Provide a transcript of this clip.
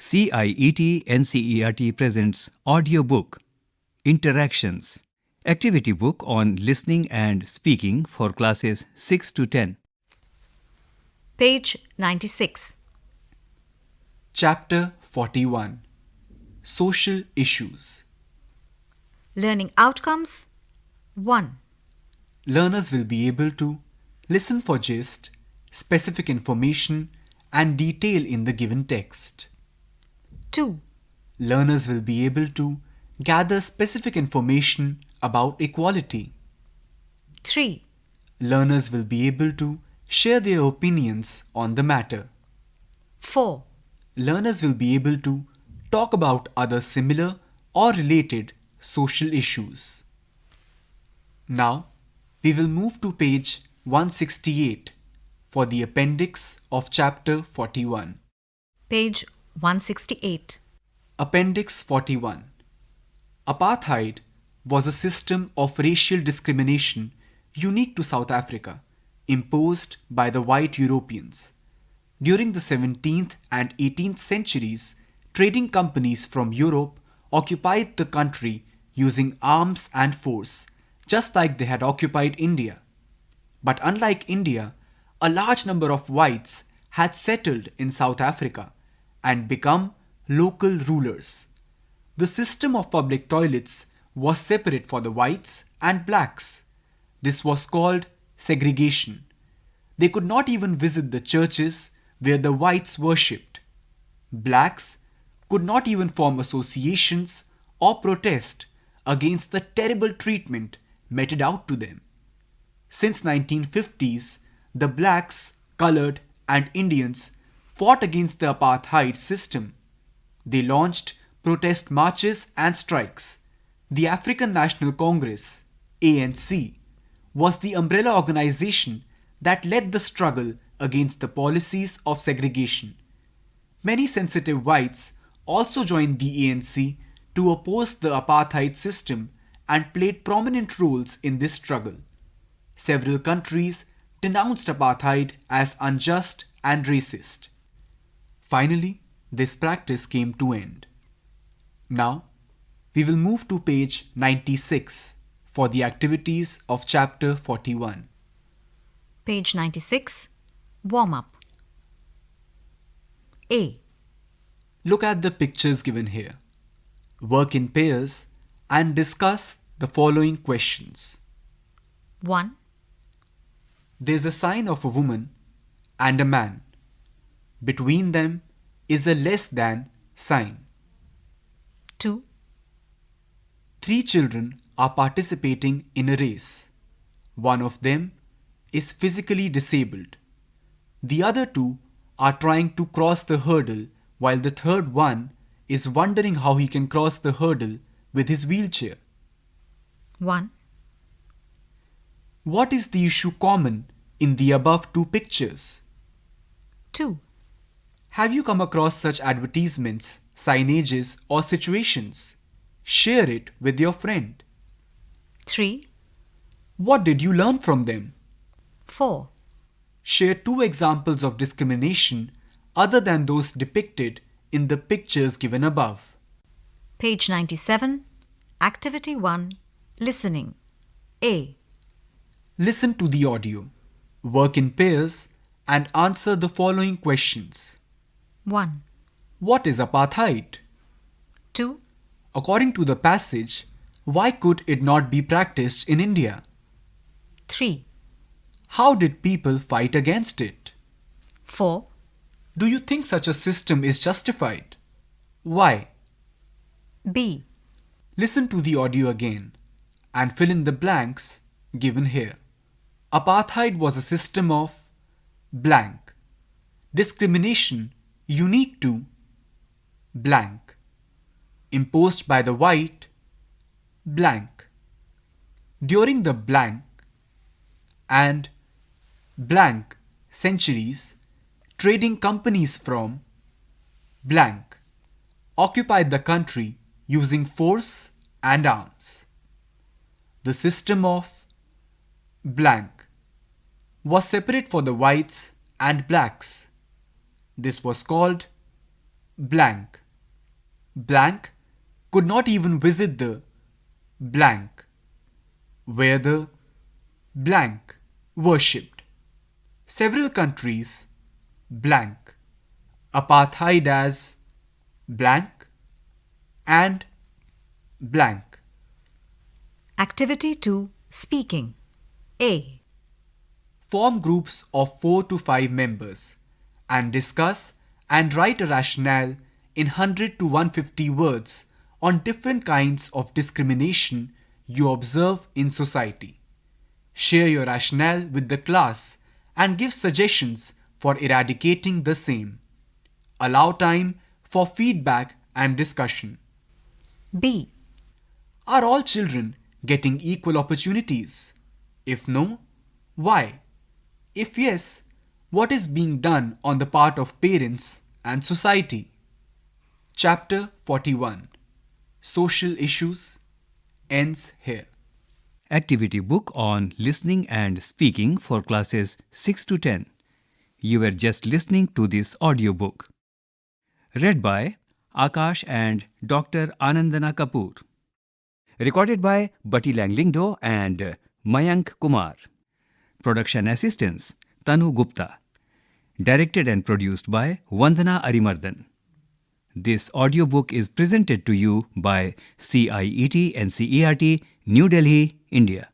CIET NCERT presents audiobook Interactions, activity book on listening and speaking for classes 6 to 10. Page 96. Chapter 41 Social Issues. Learning Outcomes 1. Learners will be able to listen for gist, specific information, and detail in the given text. 2. Learners will be able to gather specific information about equality. 3. Learners will be able to share their opinions on the matter. 4. Learners will be able to talk about other similar or related social issues. Now, we will move to page 168 for the appendix of chapter 41. Page 168. Appendix 41. Apartheid was a system of racial discrimination unique to South Africa, imposed by the white Europeans. During the 17th and 18th centuries, trading companies from Europe occupied the country using arms and force, just like they had occupied India. But unlike India, a large number of whites had settled in South Africa and become local rulers. The system of public toilets was separate for the whites and blacks. This was called segregation. They could not even visit the churches where the whites worshipped. Blacks could not even form associations or protest against the terrible treatment meted out to them. Since 1950s, the blacks, colored, and Indians fought against the apartheid system. They launched protest marches and strikes. The African National Congress, ANC, was the umbrella organization that led the struggle against the policies of segregation. Many sensitive whites also joined the ANC to oppose the apartheid system and played prominent roles in this struggle. Several countries denounced apartheid as unjust and racist. Finally, this practice came to end. Now, we will move to page 96 for the activities of chapter 41. Page 96. Warm-up. A. Look at the pictures given here. Work in pairs and discuss the following questions. 1. There's a sign of a woman and a man. Between them is a less than sign. 2. 3 children are participating in a race. One of them is physically disabled. The other 2 are trying to cross the hurdle, while the third one is wondering how he can cross the hurdle with his wheelchair. 1. What is the issue common in the above 2 pictures? 2. Have you come across such advertisements, signages, or situations? Share it with your friend. 3. What did you learn from them? 4. Share 2 examples of discrimination other than those depicted in the pictures given above. Page 97. Activity 1. Listening. A. Listen to the audio. Work in pairs and answer the following questions. 1. What is apartheid? 2. According to the passage, why could it not be practiced in India? 3. How did people fight against it? 4. Do you think such a system is justified? Why? B. Listen to the audio again and fill in the blanks given here. Apartheid was a system of blank. Discrimination unique to blank. Imposed by the white blank. During the blank and blank centuries, trading companies from blank occupied the country using force and arms. The system of blank was separate for the whites and blacks. This was called blank. Blank could not even visit the blank, where the blank worshipped. Several countries blank. Apartheid as blank and blank. Activity 2. Speaking. A. Form groups of 4 to 5 members and discuss and write a rationale in 100 to 150 words on different kinds of discrimination you observe in society. Share your rationale with the class and give suggestions for eradicating the same. Allow time for feedback and discussion. B. Are all children getting equal opportunities? If no, why? If yes, what is being done on the part of parents and society? Chapter 41. Social Issues ends here. Activity book on listening and speaking for classes 6 to 10. You were just listening to this audiobook. Read by Akash and Dr. Anandana Kapoor. Recorded by Bati Langlingdo and Mayank Kumar. Production assistants Tanu Gupta. Directed and produced by Vandana Arimardan. This audiobook is presented to you by CIET NCERT, New Delhi, India.